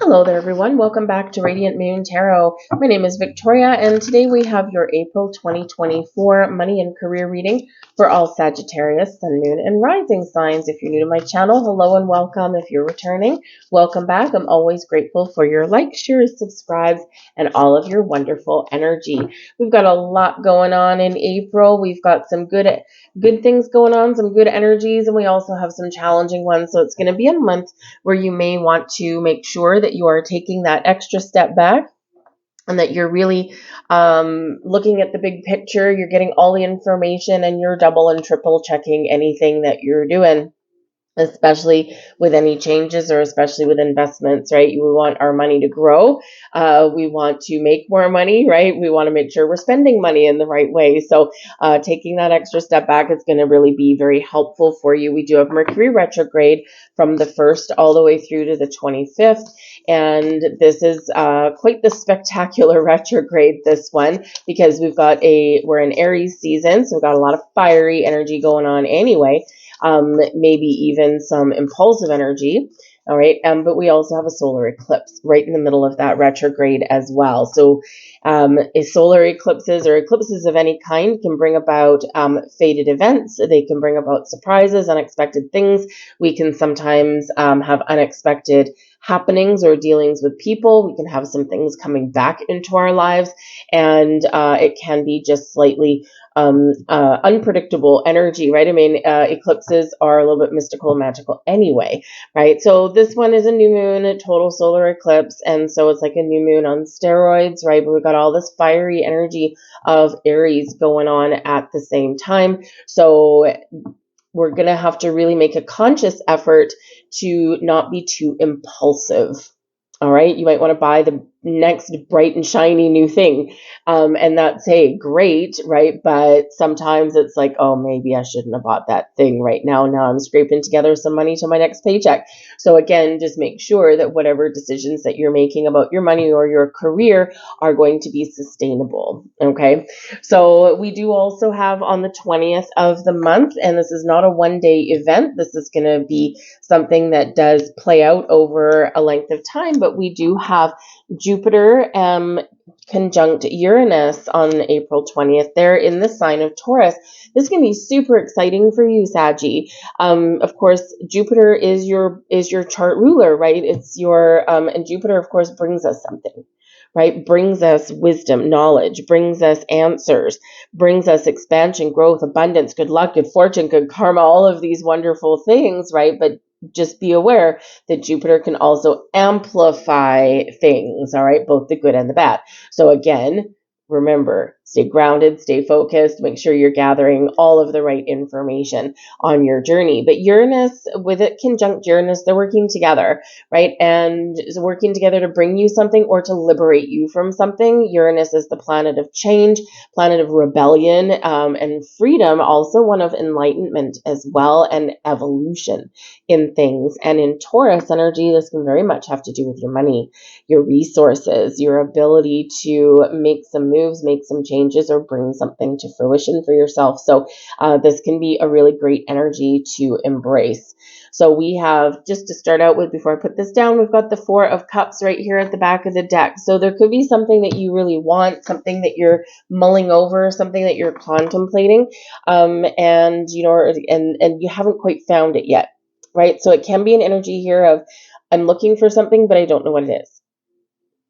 Hello there, everyone. Welcome back to Radiant Moon Tarot. My name is Victoria, and today we have your April 2024 money and career reading for all Sagittarius, Sun, Moon, and Rising signs. If you're new to my channel, hello and welcome. If you're returning, welcome back. I'm always grateful for your likes, shares, subscribes, and all of your wonderful energy. We've got a lot going on in April. We've got some good things going on, some good energies, and we also have some challenging ones. So it's going to be a month where you may want to make sure that you are taking that extra step back and that you're really looking at the big picture. You're getting all the information and you're double and triple checking anything that you're doing, especially with any changes or especially with investments, right? We want our money to grow. We want to make more money, right? We want to make sure we're spending money in the right way. So taking that extra step back is going to really be very helpful for you. We do have Mercury retrograde from the 1st all the way through to the 25th. And this is quite the spectacular retrograde, this one, because we're in Aries season. So we've got a lot of fiery energy going on anyway. Maybe even some impulsive energy. All right. But we also have a solar eclipse right in the middle of that retrograde as well. So solar eclipses or eclipses of any kind can bring about fated events. They can bring about surprises, unexpected things. We can sometimes have unexpected happenings or dealings with people. We can have some things coming back into our lives, and it can be just slightly unpredictable energy, right? I mean, eclipses are a little bit mystical and magical anyway, right? So this one is a new moon, a total solar eclipse, and so it's like a new moon on steroids, right? But we've got all this fiery energy of Aries going on at the same time. So we're going to have to really make a conscious effort to not be too impulsive. All right. You might want to buy the next bright and shiny new thing. And that's, hey, great, right? But sometimes it's like, oh, maybe I shouldn't have bought that thing right now. Now I'm scraping together some money to my next paycheck. So again, just make sure that whatever decisions that you're making about your money or your career are going to be sustainable. Okay. So we do also have on the 20th of the month, and this is not a one-day event. This is going to be something that does play out over a length of time, but we do have Jupiter conjunct Uranus on April 20th. They're in the sign of Taurus. This can be super exciting for you, Saggy. Of course, Jupiter is your chart ruler, right? It's your and Jupiter, of course, brings us something, right? Brings us wisdom, knowledge, brings us answers, brings us expansion, growth, abundance, good luck, good fortune, good karma, all of these wonderful things, right? But just be aware that Jupiter can also amplify things, all right? Both the good and the bad. So again, remember, stay grounded, stay focused, make sure you're gathering all of the right information on your journey. But Uranus, with it conjunct Uranus, they're working together, right? And working together to bring you something or to liberate you from something. Uranus is the planet of change, planet of rebellion, and freedom, also one of enlightenment as well, and evolution in things. And in Taurus energy, this can very much have to do with your money, your resources, your ability to make some moves, make some changes, or bring something to fruition for yourself. So this can be a really great energy to embrace. So we have, just to start out with, before I put this down, we've got the Four of Cups right here at the back of the deck. So there could be something that you really want, something that you're mulling over, something that you're contemplating, and you haven't quite found it yet, right? So it can be an energy here of, I'm looking for something, but I don't know what it is.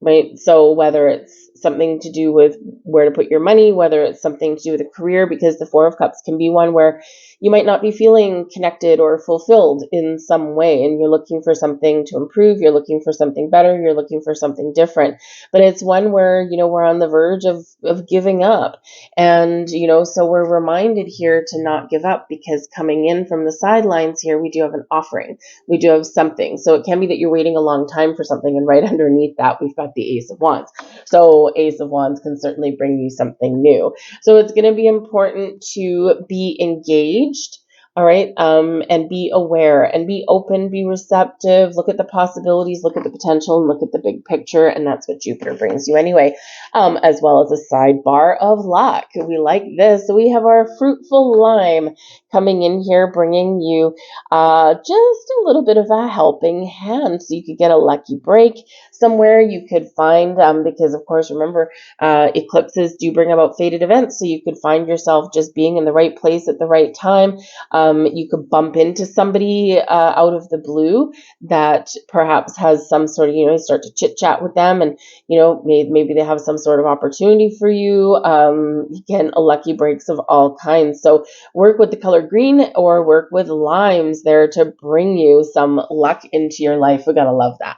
Right? So whether it's something to do with where to put your money, whether it's something to do with a career, because the Four of Cups can be one where you might not be feeling connected or fulfilled in some way, and you're looking for something to improve, you're looking for something better, you're looking for something different. But it's one where, we're on the verge of giving up. And, so we're reminded here to not give up, because coming in from the sidelines here, we do have an offering. We do have something. So it can be that you're waiting a long time for something, and right underneath that, we've got the Ace of Wands. So Ace of Wands can certainly bring you something new. So it's going to be important to be engaged, all right, and be aware and be open, be receptive, look at the possibilities, look at the potential, and look at the big picture. And that's what Jupiter brings you anyway, as well as a sidebar of luck. We like this. So we have our fruitful lime coming in here, bringing you just a little bit of a helping hand. So you could get a lucky break somewhere. You could find, because of course, remember, eclipses do bring about fated events. So you could find yourself just being in the right place at the right time. You could bump into somebody out of the blue that perhaps has some sort of, you start to chit chat with them, and maybe they have some sort of opportunity for you. Again, lucky breaks of all kinds. So work with the color green or work with limes there to bring you some luck into your life. We gotta love that.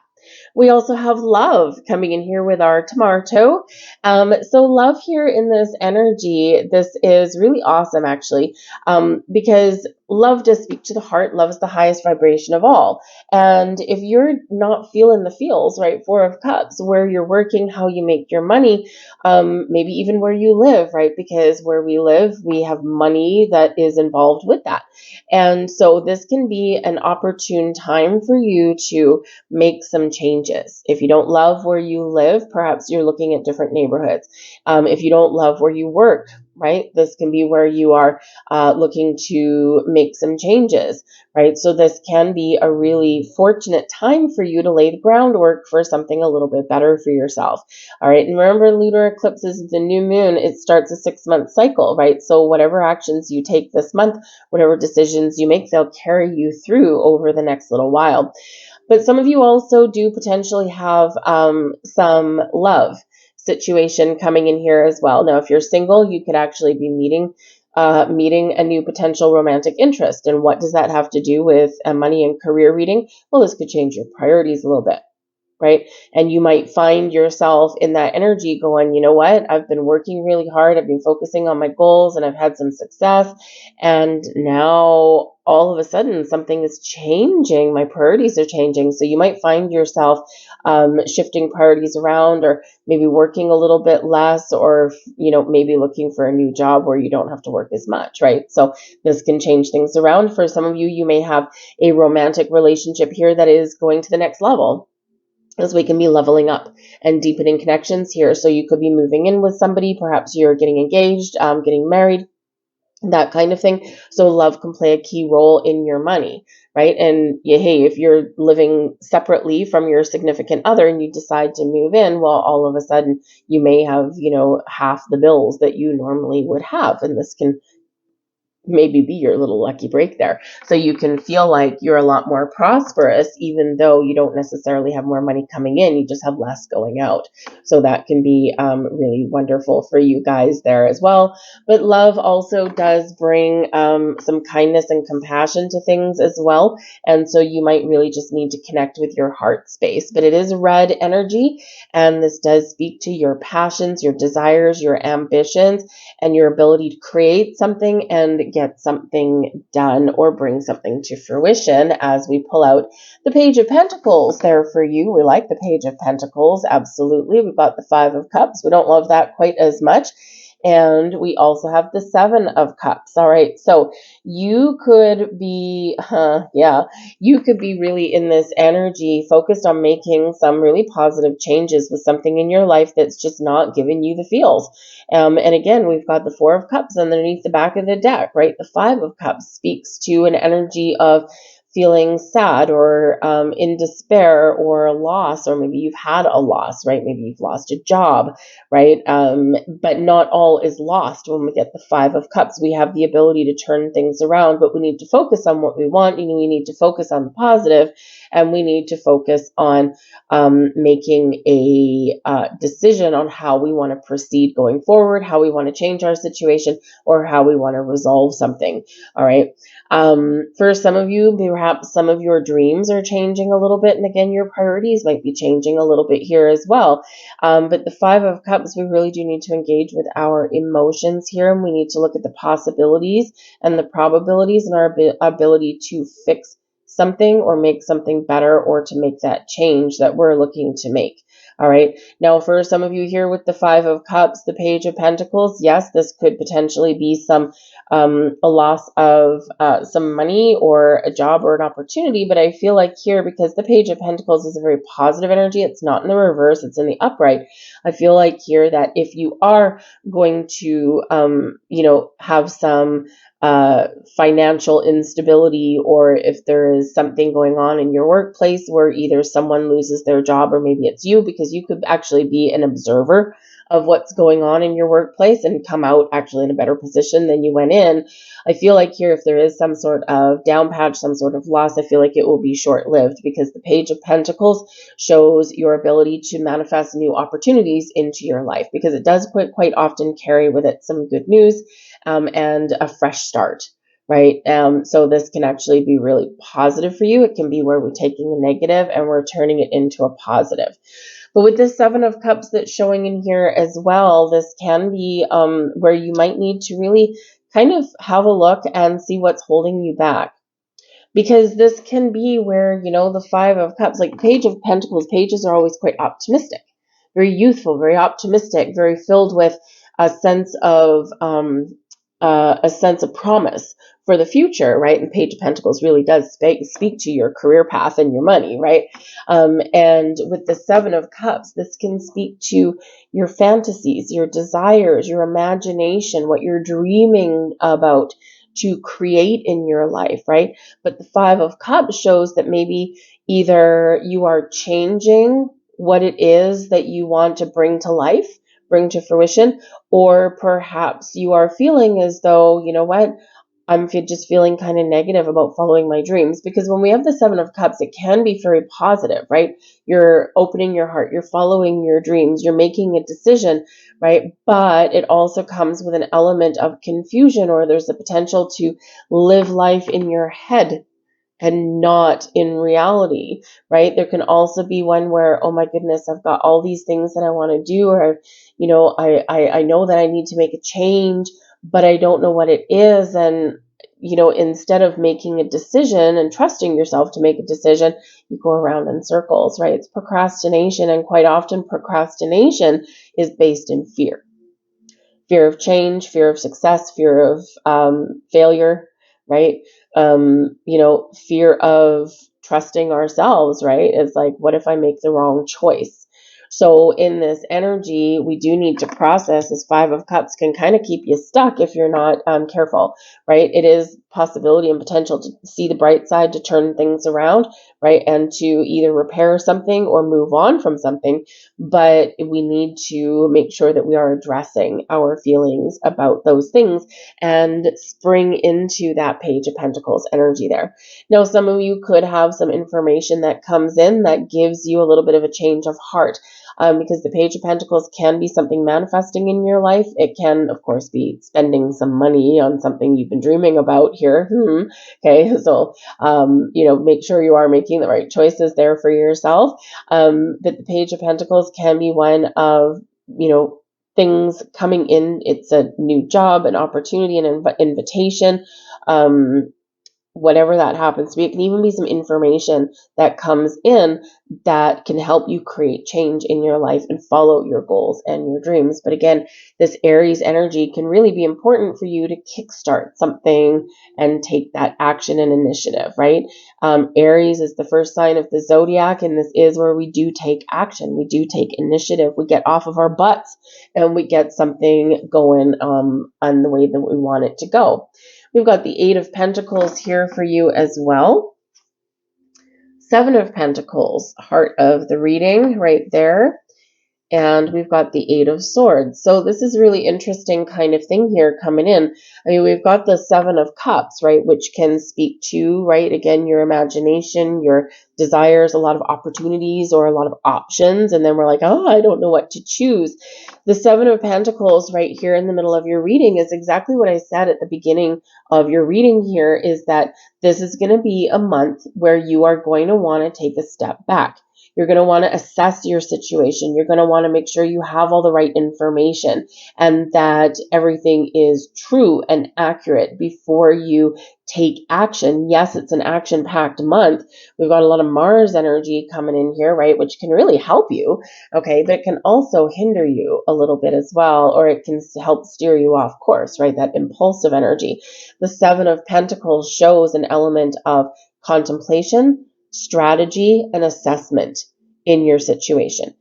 We also have love coming in here with our tomato. So love here in this energy, this is really awesome actually, because love does speak to the heart. Love is the highest vibration of all. And if you're not feeling the feels, right, Four of Cups, where you're working, how you make your money, maybe even where you live, right, because where we live, we have money that is involved with that. And so this can be an opportune time for you to make some changes. If you don't love where you live, perhaps you're looking at different neighborhoods. If you don't love where you work, right, this can be where you are looking to make some changes, right? So this can be a really fortunate time for you to lay the groundwork for something a little bit better for yourself. All right, and remember, lunar eclipses, the new moon, it starts a 6-month cycle, right? So whatever actions you take this month, whatever decisions you make, they'll carry you through over the next little while. But some of you also do potentially have some love situation coming in here as well. Now, if you're single, you could actually be meeting a new potential romantic interest. And what does that have to do with a money and career reading? Well, this could change your priorities a little bit, right? And you might find yourself in that energy going, you know what? I've been working really hard. I've been focusing on my goals and I've had some success. And now all of a sudden something is changing. My priorities are changing. So you might find yourself shifting priorities around, or maybe working a little bit less, or, maybe looking for a new job where you don't have to work as much, right? So this can change things around. For some of you, you may have a romantic relationship here that is going to the next level, as we can be leveling up and deepening connections here. So you could be moving in with somebody, perhaps you're getting engaged, getting married, that kind of thing. So love can play a key role in your money, right? And hey, if you're living separately from your significant other and you decide to move in, well, all of a sudden you may have, half the bills that you normally would have. And this can maybe be your little lucky break there. So you can feel like you're a lot more prosperous, even though you don't necessarily have more money coming in, you just have less going out. So that can be really wonderful for you guys there as well. But love also does bring some kindness and compassion to things as well. And so you might really just need to connect with your heart space. But it is red energy, and this does speak to your passions, your desires, your ambitions, and your ability to create something and get something done or bring something to fruition. As we pull out the Page of Pentacles there for you. We like the Page of Pentacles, absolutely. We've got the Five of Cups. We don't love that quite as much. And we also have the Seven of Cups. All right, so you could be, you could be really in this energy focused on making some really positive changes with something in your life that's just not giving you the feels. And again, we've got the Four of Cups underneath the back of the deck, right? The Five of Cups speaks to an energy of feeling sad or in despair or a loss, or maybe you've had a loss, right? Maybe you've lost a job, right? But not all is lost. When we get the Five of Cups, we have the ability to turn things around, but we need to focus on what we want. We need to focus on the positive, and we need to focus on making a decision on how we want to proceed going forward, how we want to change our situation, or how we want to resolve something. All right. For some of you, perhaps some of your dreams are changing a little bit. And again, your priorities might be changing a little bit here as well. But the Five of Cups, we really do need to engage with our emotions here. And we need to look at the possibilities and the probabilities and our ability to fix something or make something better, or to make that change that we're looking to make. All right. Now, for some of you here with the Five of Cups, the Page of Pentacles, yes, this could potentially be some a loss of some money or a job or an opportunity. But I feel like here, because the Page of Pentacles is a very positive energy, it's not in the reverse, it's in the upright. I feel like here that if you are going to, have some financial instability, or if there is something going on in your workplace where either someone loses their job or maybe it's you, because you could actually be an observer of what's going on in your workplace and come out actually in a better position than you went in. I feel like here, if there is some sort of down patch, some sort of loss, I feel like it will be short-lived, because the Page of Pentacles shows your ability to manifest new opportunities into your life, because it does quite often carry with it some good news, and a fresh start, right? So this can actually be really positive for you. It can be where we're taking a negative and we're turning it into a positive. But with this Seven of Cups that's showing in here as well, this can be where you might need to really kind of have a look and see what's holding you back. Because this can be where, the Five of Cups, like Page of Pentacles, pages are always quite optimistic, very youthful, very optimistic, very filled with a sense of promise for the future, right? And Page of Pentacles really does speak to your career path and your money, right? And with the Seven of Cups, this can speak to your fantasies, your desires, your imagination, what you're dreaming about to create in your life, right? But the Five of Cups shows that maybe either you are changing what it is that you want to bring to life, bring to fruition, or perhaps you are feeling as though, you know what, I'm just feeling kind of negative about following my dreams. Because when we have the Seven of Cups, it can be very positive, right? You're opening your heart, you're following your dreams, you're making a decision, right? But it also comes with an element of confusion, or there's the potential to live life in your head and not in reality, right? There can also be one where, oh my goodness, I've got all these things that I want to do, or, I know that I need to make a change, but I don't know what it is. And, instead of making a decision and trusting yourself to make a decision, you go around in circles, right? It's procrastination. And quite often procrastination is based in fear. Fear of change, fear of success, fear of failure, right? Fear of trusting ourselves, right? It's like, what if I make the wrong choice? So in this energy, we do need to process. This Five of Cups can kind of keep you stuck if you're not careful, right? It is possibility and potential to see the bright side, to turn things around, right? And to either repair something or move on from something. But we need to make sure that we are addressing our feelings about those things and spring into that Page of Pentacles energy there. Now, some of you could have some information that comes in that gives you a little bit of a change of heart. Because the Page of Pentacles can be something manifesting in your life. It can, of course, be spending some money on something you've been dreaming about here. Okay, so, make sure you are making the right choices there for yourself. But the Page of Pentacles can be one of, things coming in. It's a new job, an opportunity, an invitation. Whatever that happens to be. It can even be some information that comes in that can help you create change in your life and follow your goals and your dreams. But again, this Aries energy can really be important for you to kickstart something and take that action and initiative, right? Aries is the first sign of the Zodiac, and this is where we do take action. We do take initiative. We get off of our butts and we get something going on the way that we want it to go. We've got the Eight of Pentacles here for you as well. Seven of Pentacles, heart of the reading right there. And we've got the Eight of Swords. So this is really interesting kind of thing here coming in. I mean, we've got the Seven of Cups, right, which can speak to, right, again, your imagination, your desires, a lot of opportunities or a lot of options. And then we're like, oh, I don't know what to choose. The Seven of Pentacles right here in the middle of your reading is exactly what I said at the beginning of your reading here, is that this is going to be a month where you are going to want to take a step back. You're going to want to assess your situation. You're going to want to make sure you have all the right information and that everything is true and accurate before you take action. Yes, it's an action-packed month. We've got a lot of Mars energy coming in here, right, which can really help you, okay, but it can also hinder you a little bit as well, or it can help steer you off course, right, that impulsive energy. The Seven of Pentacles shows an element of contemplation, strategy, and assessment in your situation.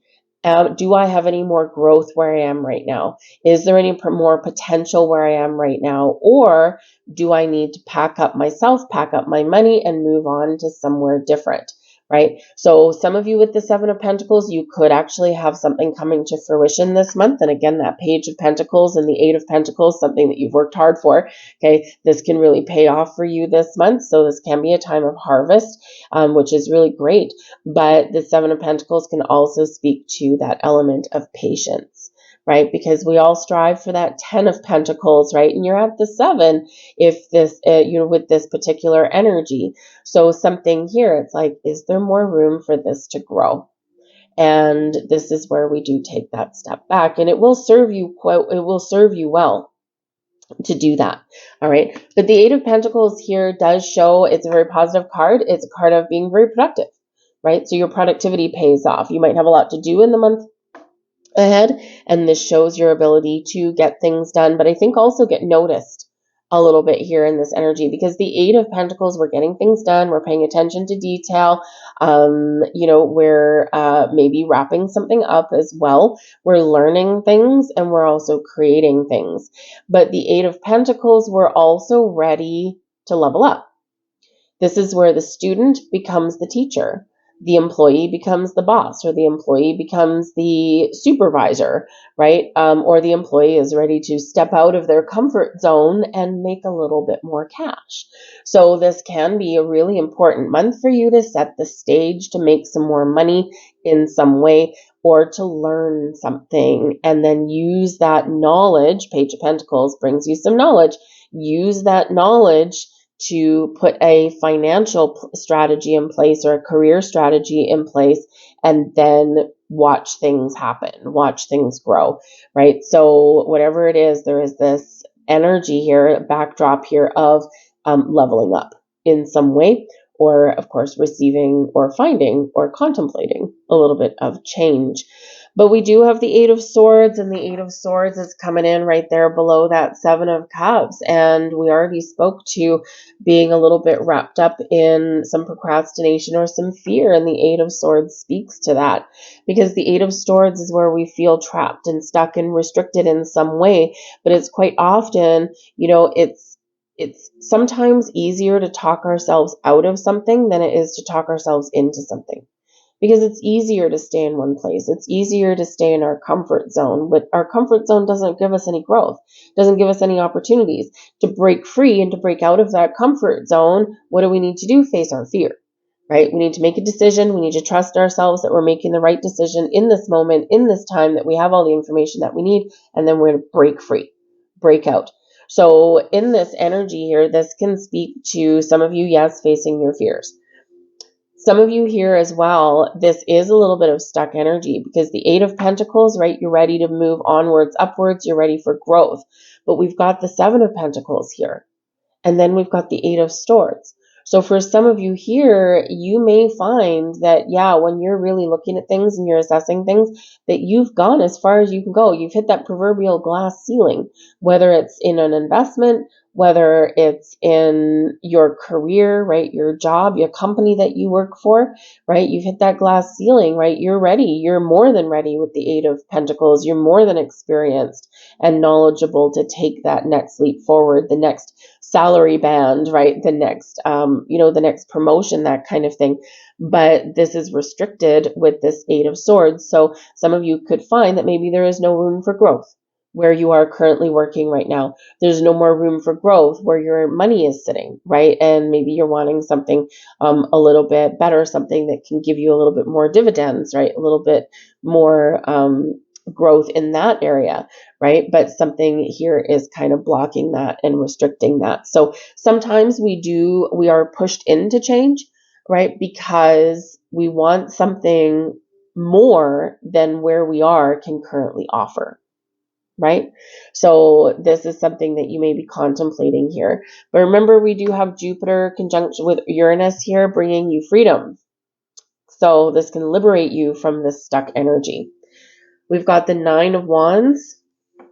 Do I have any more growth where I am right now? Is there any more potential where I am right now? Or do I need to pack up myself, pack up my money, and move on to somewhere different? Right? So some of you with the Seven of Pentacles, you could actually have something coming to fruition this month. And again, that Page of Pentacles and the Eight of Pentacles, something that you've worked hard for. Okay, this can really pay off for you this month. So this can be a time of harvest, which is really great. But the Seven of Pentacles can also speak to that element of patience, right? Because we all strive for that 10 of Pentacles, right? And you're at the 7 if this, with this particular energy. So something here, it's like, is there more room for this to grow? And this is where we do take that step back, and it will serve you well to do that. All right. But the Eight of Pentacles here does show it's a very positive card. It's a card of being very productive, right? So your productivity pays off. You might have a lot to do in the month ahead, and this shows your ability to get things done, but I think also get noticed a little bit here in this energy, because the Eight of Pentacles, we're getting things done, we're paying attention to detail, we're maybe wrapping something up as well, we're learning things, and we're also creating things. But the Eight of Pentacles, we're also ready to level up. This is where the student becomes the teacher, the employee becomes the boss, or the employee becomes the supervisor, right? Or the employee is ready to step out of their comfort zone and make a little bit more cash. So this can be a really important month for you to set the stage to make some more money in some way, or to learn something and then use that knowledge. Page of Pentacles brings you some knowledge. Use that knowledge to put a financial strategy in place or a career strategy in place, and then watch things happen, watch things grow, right? So whatever it is, there is this energy here, a backdrop here of leveling up in some way, or of course receiving or finding or contemplating a little bit of change. But we do have the Eight of Swords, and the Eight of Swords is coming in right there below that Seven of Cups. And we already spoke to being a little bit wrapped up in some procrastination or some fear, and the Eight of Swords speaks to that, because the Eight of Swords is where we feel trapped and stuck and restricted in some way. But it's quite often, it's sometimes easier to talk ourselves out of something than it is to talk ourselves into something. Because it's easier to stay in one place. It's easier to stay in our comfort zone, but our comfort zone doesn't give us any growth, doesn't give us any opportunities. To break free and to break out of that comfort zone, what do we need to do? Face our fear, right? We need to make a decision. We need to trust ourselves that we're making the right decision in this moment, in this time, that we have all the information that we need, and then we're going to break free, break out. So in this energy here, this can speak to some of you, yes, facing your fears. Some of you here as well, this is a little bit of stuck energy, because the Eight of Pentacles, right? You're ready to move onwards, upwards. You're ready for growth. But we've got the Seven of Pentacles here. And then we've got the Eight of Swords. So for some of you here, you may find that, when you're really looking at things and you're assessing things, that you've gone as far as you can go. You've hit that proverbial glass ceiling, whether it's in an investment, whether it's in your career, right? Your job, your company that you work for, right? You've hit that glass ceiling, right? You're ready. You're more than ready with the Eight of Pentacles. You're more than experienced and knowledgeable to take that next leap forward, the next salary band, right? The next, the next promotion, that kind of thing. But this is restricted with this Eight of Swords. So some of you could find that maybe there is no room for growth where you are currently working right now. There's no more room for growth where your money is sitting, right? And maybe you're wanting something a little bit better, something that can give you a little bit more dividends, right? A little bit more growth in that area, right? But something here is kind of blocking that and restricting that. So sometimes we are pushed into change, right? Because we want something more than where we are can currently offer. Right? So this is something that you may be contemplating here. But remember, we do have Jupiter conjunction with Uranus here, bringing you freedom. So this can liberate you from this stuck energy. We've got the Nine of Wands,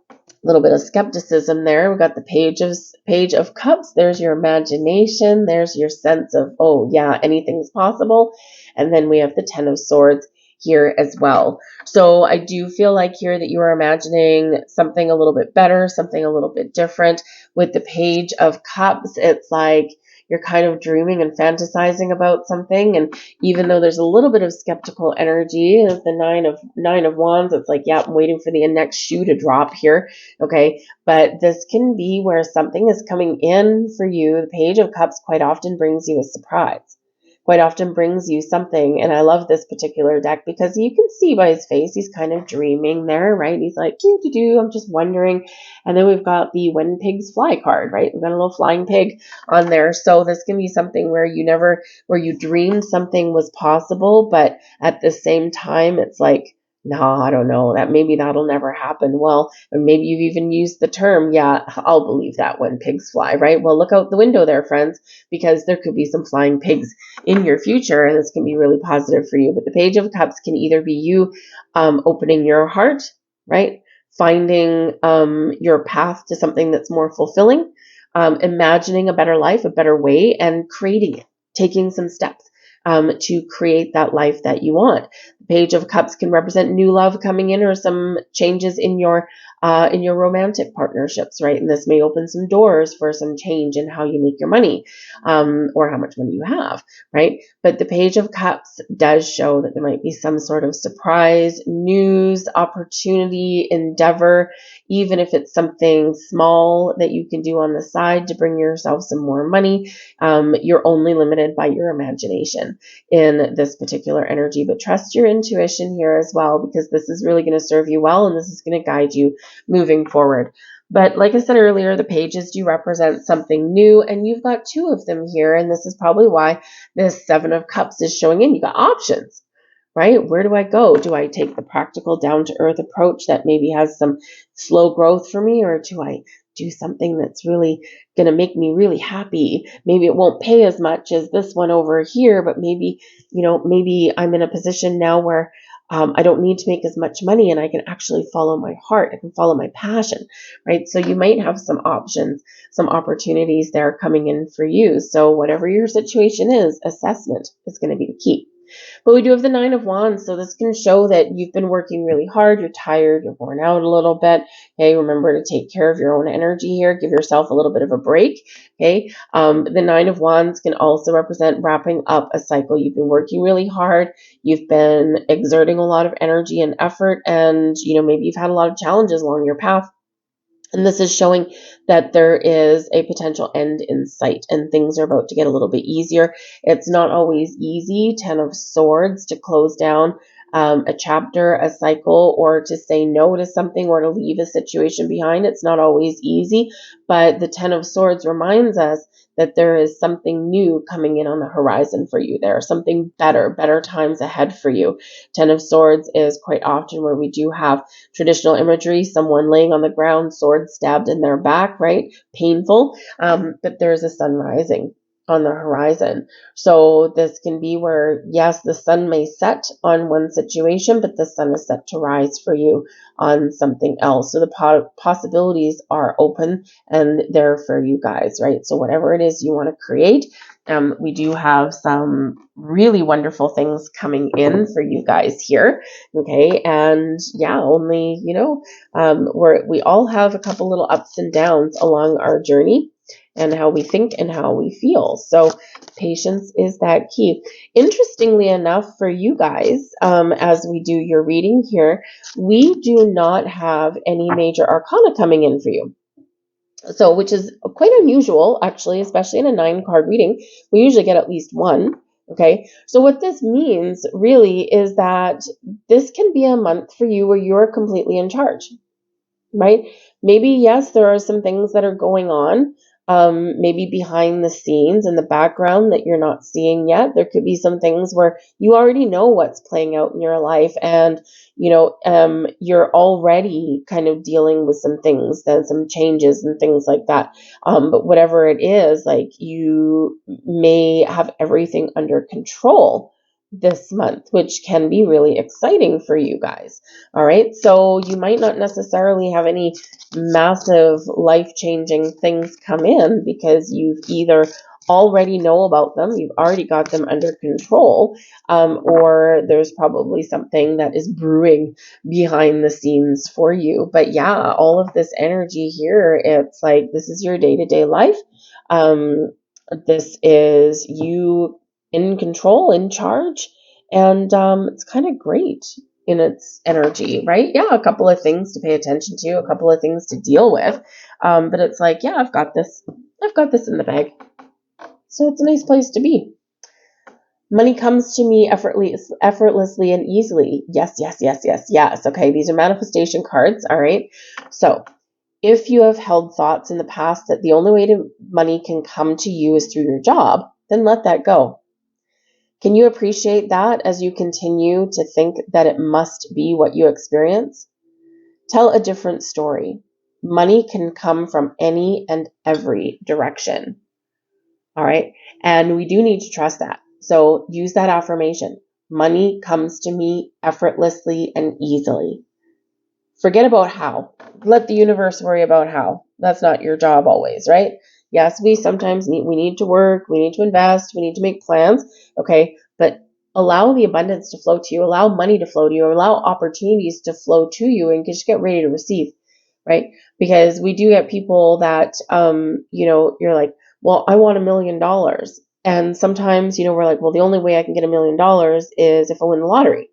a little bit of skepticism there. We've got the Page of Cups. There's your imagination. There's your sense of, anything's possible. And then we have the Ten of Swords here as well. So I do feel like here that you are imagining something a little bit better, something a little bit different. With the Page of Cups, it's like you're kind of dreaming and fantasizing about something. And even though there's a little bit of skeptical energy as the nine of wands, it's like, yeah, I'm waiting for the next shoe to drop here. Okay. But this can be where something is coming in for you. The Page of Cups quite often brings you a surprise, quite often brings you something. And I love this particular deck because you can see by his face, he's kind of dreaming there, right? He's like, I'm just wondering. And then we've got the When Pigs Fly card, right? We've got a little flying pig on there. So this can be something where you dreamed something was possible, but at the same time, it's like, no, I don't know, that maybe that'll never happen. Well, and maybe you've even used the term, yeah, I'll believe that when pigs fly, right? Well, look out the window there, friends, because there could be some flying pigs in your future, and this can be really positive for you. But the Page of Cups can either be you opening your heart, right? Finding your path to something that's more fulfilling, imagining a better life, a better way, and creating it, taking some steps to create that life that you want. The Page of Cups can represent new love coming in or some changes in your romantic partnerships, right? And this may open some doors for some change in how you make your money or how much money you have, right? But the Page of Cups does show that there might be some sort of surprise, news, opportunity, endeavor, even if it's something small that you can do on the side to bring yourself some more money. You're only limited by your imagination in this particular energy, but trust your intuition here as well, because this is really going to serve you well, and this is going to guide you moving forward. But like I said earlier, the pages do represent something new, and you've got two of them here, and this is probably why this Seven of Cups is showing in. You got options, right? Where do I go? Do I take the practical, down-to-earth approach that maybe has some slow growth for me, or do I do something that's really going to make me really happy? Maybe it won't pay as much as this one over here, but maybe I'm in a position now where I don't need to make as much money, and I can actually follow my heart. I can follow my passion, right? So you might have some options, some opportunities there coming in for you. So whatever your situation is, assessment is going to be the key. But we do have the Nine of Wands, so this can show that you've been working really hard, you're tired, you're worn out a little bit. Okay, remember to take care of your own energy here, give yourself a little bit of a break. Okay, the Nine of Wands can also represent wrapping up a cycle. You've been working really hard, you've been exerting a lot of energy and effort, and maybe you've had a lot of challenges along your path. And this is showing that there is a potential end in sight and things are about to get a little bit easier. It's not always easy, 10 of Swords, to close down a chapter, a cycle, or to say no to something or to leave a situation behind. It's not always easy, but the 10 of Swords reminds us that there is something new coming in on the horizon for you. There are something better times ahead for you. 10 of Swords is quite often where we do have traditional imagery, someone laying on the ground, sword stabbed in their back, right? Painful, but there's a sun rising on the horizon. So this can be where, yes, the sun may set on one situation, but the sun is set to rise for you on something else. So the possibilities are open and there for you guys, right? So whatever it is you want to create, we do have some really wonderful things coming in for you guys here. Okay. And yeah, only, we all have a couple little ups and downs along our journey and how we think and how we feel. So patience is that key. Interestingly enough for you guys, as we do your reading here, we do not have any major arcana coming in for you. So, which is quite unusual, actually, especially in a 9-card reading. We usually get at least one. Okay, so what this means really is that this can be a month for you where you're completely in charge, right? Maybe, yes, there are some things that are going on, maybe behind the scenes in the background that you're not seeing yet. There could be some things where you already know what's playing out in your life, and you're already kind of dealing with some things and some changes and things like that. But whatever it is, like, you may have everything under control this month, which can be really exciting for you guys. All right, so you might not necessarily have any massive life-changing things come in because you've either already know about them. You've already got them under control, or there's probably something that is brewing behind the scenes for you. But yeah, all of this energy here, it's like this is your day-to-day life. This is you in control, in charge, and it's kind of great in its energy, right? Yeah, a couple of things to pay attention to, a couple of things to deal with, but it's like, yeah, I've got this in the bag. So it's a nice place to be. Money comes to me effortlessly and easily. Yes, yes, yes, yes, yes. Okay, these are manifestation cards, all right? So if you have held thoughts in the past that the only way money can come to you is through your job, then let that go. Can you appreciate that as you continue to think that it must be what you experience? Tell a different story. Money can come from any and every direction. All right. And we do need to trust that. So use that affirmation. Money comes to me effortlessly and easily. Forget about how. Let the universe worry about how. That's not your job always, right? Yes, we sometimes need to work, we need to invest, we need to make plans, okay? But allow the abundance to flow to you, allow money to flow to you, allow opportunities to flow to you, and just get ready to receive, right? Because we do get people that, you're like, well, I want $1 million. And sometimes, we're like, well, the only way I can get $1 million is if I win the lottery.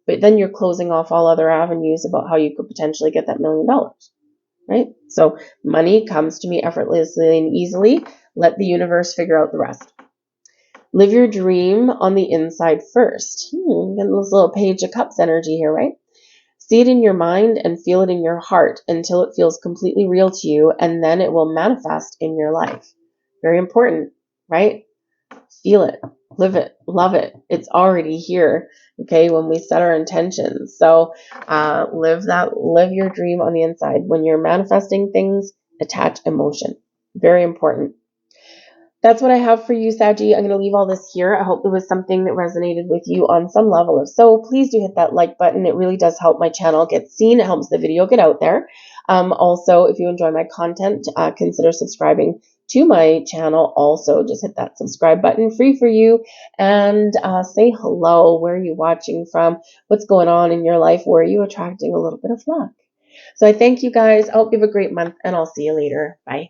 But then you're closing off all other avenues about how you could potentially get that $1 million, right? So money comes to me effortlessly and easily. Let the universe figure out the rest. Live your dream on the inside first. Getting this little Page of Cups energy here, right? See it in your mind and feel it in your heart until it feels completely real to you, and then it will manifest in your life. Very important, right? Feel it, live it, love it. It's already here, okay, when we set our intentions. So live your dream on the inside. When you're manifesting things, attach emotion. Very important. That's what I have for you, Saggy. I'm going to leave all this here. I hope it was something that resonated with you on some level. If so, please do hit that like button. It really does help my channel get seen. It helps the video get out there. Also, if you enjoy my content, consider subscribing to my channel. Also, just hit that subscribe button, free for you, and say hello. Where are you watching from? What's going on in your life? Where are you attracting a little bit of luck? So I thank you guys. I hope you have a great month, and I'll see you later. Bye.